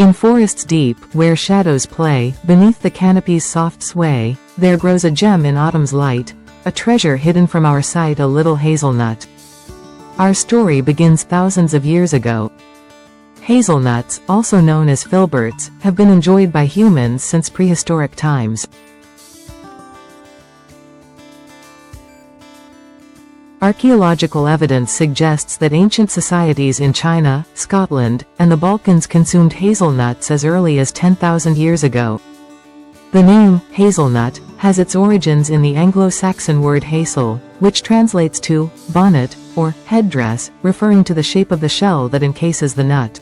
In forests deep, where shadows play, beneath the canopy's soft sway, there grows a gem in autumn's light, a treasure hidden from our sight, a little hazelnut. Our story begins thousands of years ago. Hazelnuts, also known as filberts, have been enjoyed by humans since prehistoric times. Archaeological evidence suggests that ancient societies in China, Scotland, and the Balkans consumed hazelnuts as early as 10,000 years ago. The name, hazelnut, has its origins in the Anglo-Saxon word hazel, which translates to bonnet, or headdress, referring to the shape of the shell that encases the nut.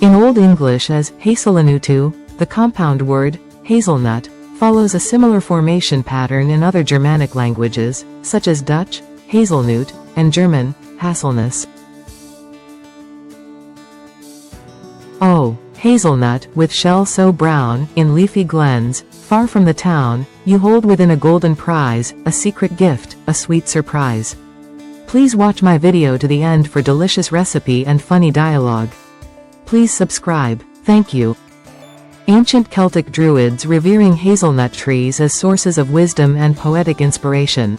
In Old English as hazelnutu, the compound word, hazelnut, follows a similar formation pattern in other Germanic languages, such as Dutch, Hazelnut, and German, Haselnuss. Oh, hazelnut, with shell so brown, in leafy glens, far from the town, you hold within a golden prize, a secret gift, a sweet surprise. Please watch my video to the end for delicious recipe and funny dialogue. Please subscribe, thank you. Ancient Celtic Druids revering hazelnut trees as sources of wisdom and poetic inspiration.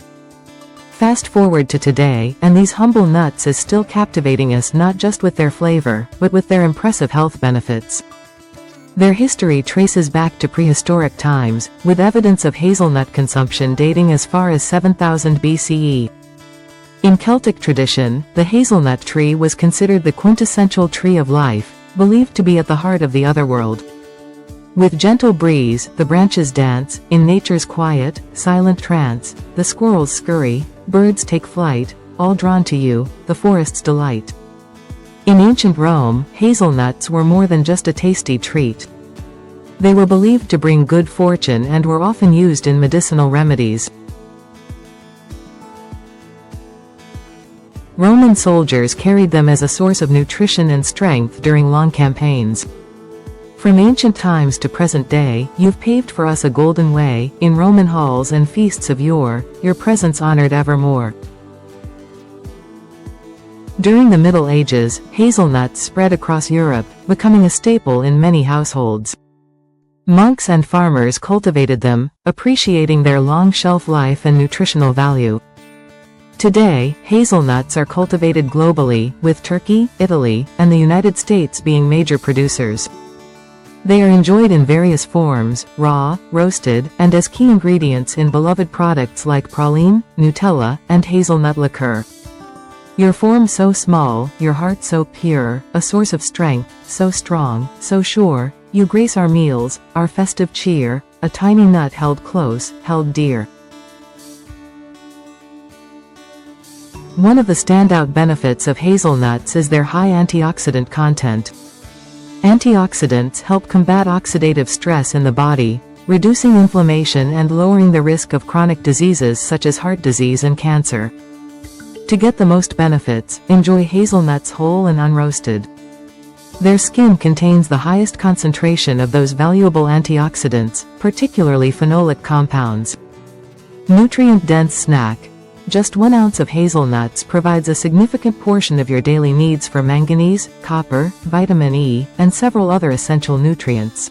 Fast forward to today, and these humble nuts is still captivating us not just with their flavor, but with their impressive health benefits. Their history traces back to prehistoric times, with evidence of hazelnut consumption dating as far as 7000 BCE. In Celtic tradition, the hazelnut tree was considered the quintessential tree of life, believed to be at the heart of the otherworld. With gentle breeze, the branches dance, in nature's quiet, silent trance, the squirrels scurry, birds take flight, all drawn to you, the forest's delight. In ancient Rome, hazelnuts were more than just a tasty treat. They were believed to bring good fortune and were often used in medicinal remedies. Roman soldiers carried them as a source of nutrition and strength during long campaigns. From ancient times to present day, you've paved for us a golden way, in Roman halls and feasts of yore, your presence honored evermore. During the Middle Ages, hazelnuts spread across Europe, becoming a staple in many households. Monks and farmers cultivated them, appreciating their long shelf life and nutritional value. Today, hazelnuts are cultivated globally, with Turkey, Italy, and the United States being major producers. They are enjoyed in various forms, raw, roasted, and as key ingredients in beloved products like praline, Nutella, and hazelnut liqueur. Your form so small, your heart so pure, a source of strength, so strong, so sure, you grace our meals, our festive cheer, a tiny nut held close, held dear. One of the standout benefits of hazelnuts is their high antioxidant content. Antioxidants help combat oxidative stress in the body, reducing inflammation and lowering the risk of chronic diseases such as heart disease and cancer. To get the most benefits, enjoy hazelnuts whole and unroasted. Their skin contains the highest concentration of those valuable antioxidants, particularly phenolic compounds. Nutrient-dense snack. Just 1 ounce of hazelnuts provides a significant portion of your daily needs for manganese, copper, vitamin E, and several other essential nutrients.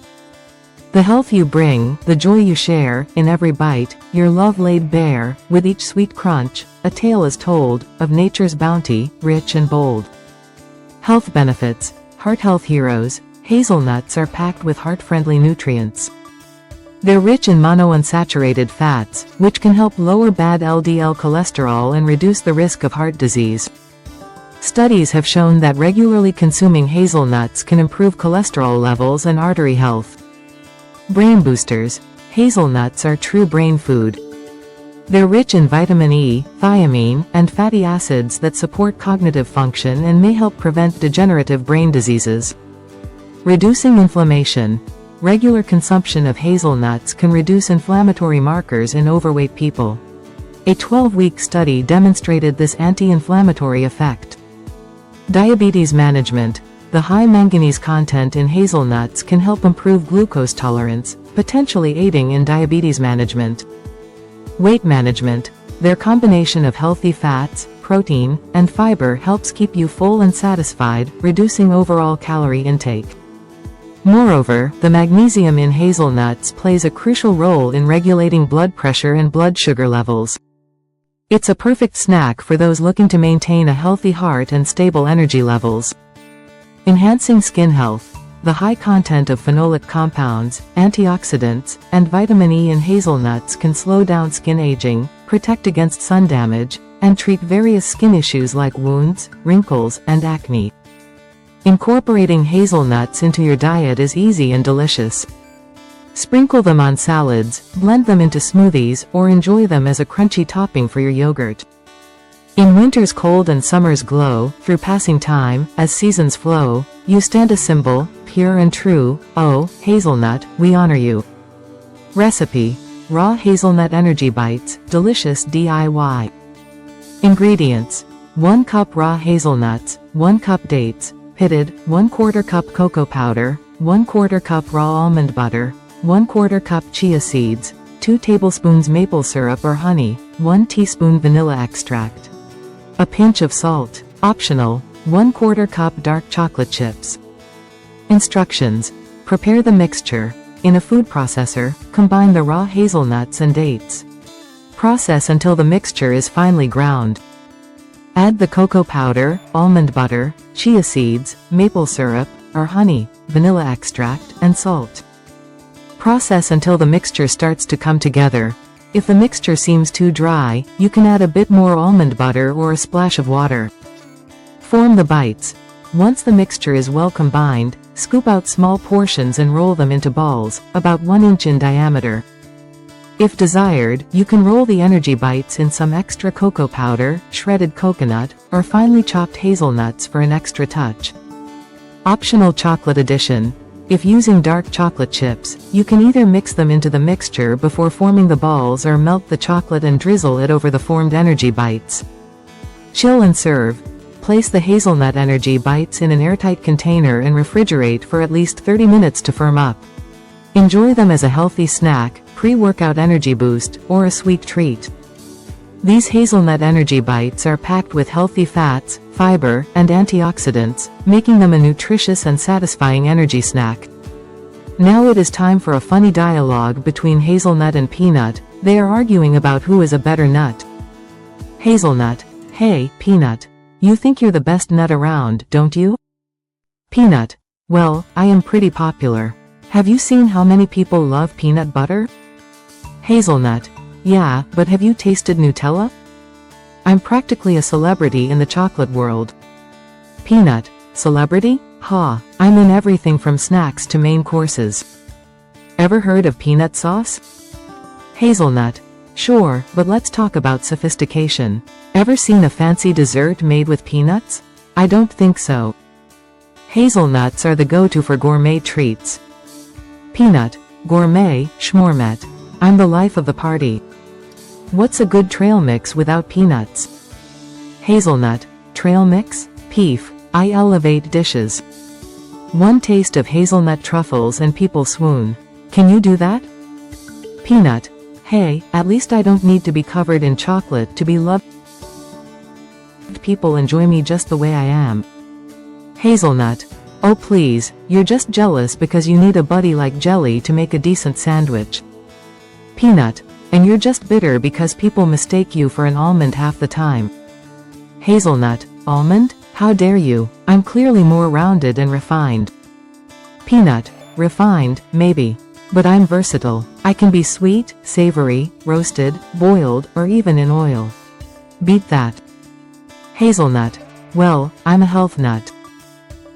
The health you bring, the joy you share, in every bite, your love laid bare, with each sweet crunch, a tale is told, of nature's bounty, rich and bold. Health benefits. Heart health heroes, hazelnuts are packed with heart-friendly nutrients. They're rich in monounsaturated fats, which can help lower bad LDL cholesterol and reduce the risk of heart disease. Studies have shown that regularly consuming hazelnuts can improve cholesterol levels and artery health. Brain boosters. Hazelnuts are true brain food. They're rich in vitamin E, thiamine, and fatty acids that support cognitive function and may help prevent degenerative brain diseases. Reducing inflammation. Regular consumption of hazelnuts can reduce inflammatory markers in overweight people. A 12-week study demonstrated this anti-inflammatory effect. Diabetes management. The high manganese content in hazelnuts can help improve glucose tolerance, potentially aiding in diabetes management. Weight management. Their combination of healthy fats, protein, and fiber helps keep you full and satisfied, reducing overall calorie intake. Moreover, the magnesium in hazelnuts plays a crucial role in regulating blood pressure and blood sugar levels. It's a perfect snack for those looking to maintain a healthy heart and stable energy levels. Enhancing skin health. The high content of phenolic compounds, antioxidants, and vitamin E in hazelnuts can slow down skin aging, protect against sun damage, and treat various skin issues like wounds, wrinkles, and acne. Incorporating hazelnuts into your diet is easy and delicious. Sprinkle them on salads, blend them into smoothies, or enjoy them as a crunchy topping for your yogurt. In winter's cold and summer's glow, through passing time, as seasons flow, you stand a symbol, pure and true. Oh, hazelnut, we honor you. Recipe: raw hazelnut energy bites, delicious DIY. Ingredients: 1 cup raw hazelnuts, 1 cup dates, pitted, 1/4 cup cocoa powder, 1/4 cup raw almond butter, 1/4 cup chia seeds, 2 tablespoons maple syrup or honey, 1 teaspoon vanilla extract. A pinch of salt. Optional. 1/4 cup dark chocolate chips. Instructions. Prepare the mixture. In a food processor, combine the raw hazelnuts and dates. Process until the mixture is finely ground. Add the cocoa powder, almond butter, chia seeds, maple syrup, or honey, vanilla extract, and salt. Process until the mixture starts to come together. If the mixture seems too dry, you can add a bit more almond butter or a splash of water. Form the bites. Once the mixture is well combined, scoop out small portions and roll them into balls, about 1 inch in diameter. If desired, you can roll the energy bites in some extra cocoa powder, shredded coconut, or finely chopped hazelnuts for an extra touch. Optional chocolate addition. If using dark chocolate chips, you can either mix them into the mixture before forming the balls or melt the chocolate and drizzle it over the formed energy bites. Chill and serve. Place the hazelnut energy bites in an airtight container and refrigerate for at least 30 minutes to firm up. Enjoy them as a healthy snack, pre-workout energy boost, or a sweet treat. These hazelnut energy bites are packed with healthy fats, fiber, and antioxidants, making them a nutritious and satisfying energy snack. Now it is time for a funny dialogue between Hazelnut and Peanut. They are arguing about who is a better nut. Hazelnut: hey, Peanut. You think you're the best nut around, don't you? Peanut: well, I am pretty popular. Have you seen how many people love peanut butter? Hazelnut: yeah, but have you tasted Nutella? I'm practically a celebrity in the chocolate world. Peanut: celebrity? Ha, I'm in everything from snacks to main courses. Ever heard of peanut sauce? Hazelnut: sure, but let's talk about sophistication. Ever seen a fancy dessert made with peanuts? I don't think so. Hazelnuts are the go-to for gourmet treats. Peanut: gourmet, schmormet. I'm the life of the party. What's a good trail mix without peanuts? Hazelnut: trail mix? Peef, I elevate dishes. 1 taste of hazelnut truffles and people swoon. Can you do that? Peanut: hey, at least I don't need to be covered in chocolate to be loved. People enjoy me just the way I am. Hazelnut: oh please, you're just jealous because you need a buddy like jelly to make a decent sandwich. Peanut: and you're just bitter because people mistake you for an almond half the time. Hazelnut: almond? How dare you? I'm clearly more rounded and refined. Peanut: refined, maybe. But I'm versatile. I can be sweet, savory, roasted, boiled, or even in oil. Beat that. Hazelnut: well, I'm a health nut.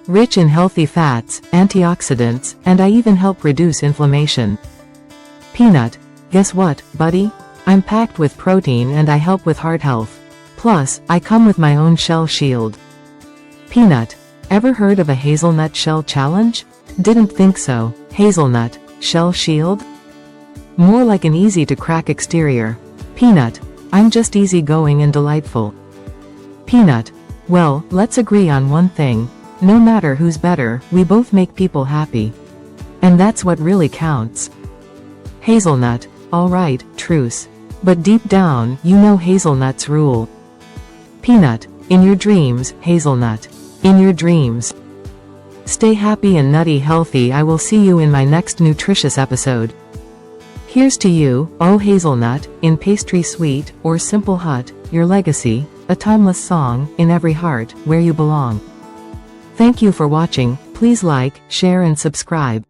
Rich in healthy fats, antioxidants, and I even help reduce inflammation. Peanut: guess what, buddy? I'm packed with protein and I help with heart health. Plus, I come with my own shell shield. Peanut: ever heard of a hazelnut shell challenge? Didn't think so. Hazelnut: shell shield? More like an easy to crack exterior. Peanut: I'm just easygoing and delightful. Peanut: well, let's agree on one thing. No matter who's better, we both make people happy. And that's what really counts. Hazelnut: alright, truce. But deep down, you know hazelnuts rule. Peanut: in your dreams, hazelnut. In your dreams. Stay happy and nutty healthy. I will see you in my next nutritious episode. Here's to you, oh hazelnut, in pastry sweet, or simple hut, your legacy, a timeless song, in every heart, where you belong. Thank you for watching. Please like, share and subscribe.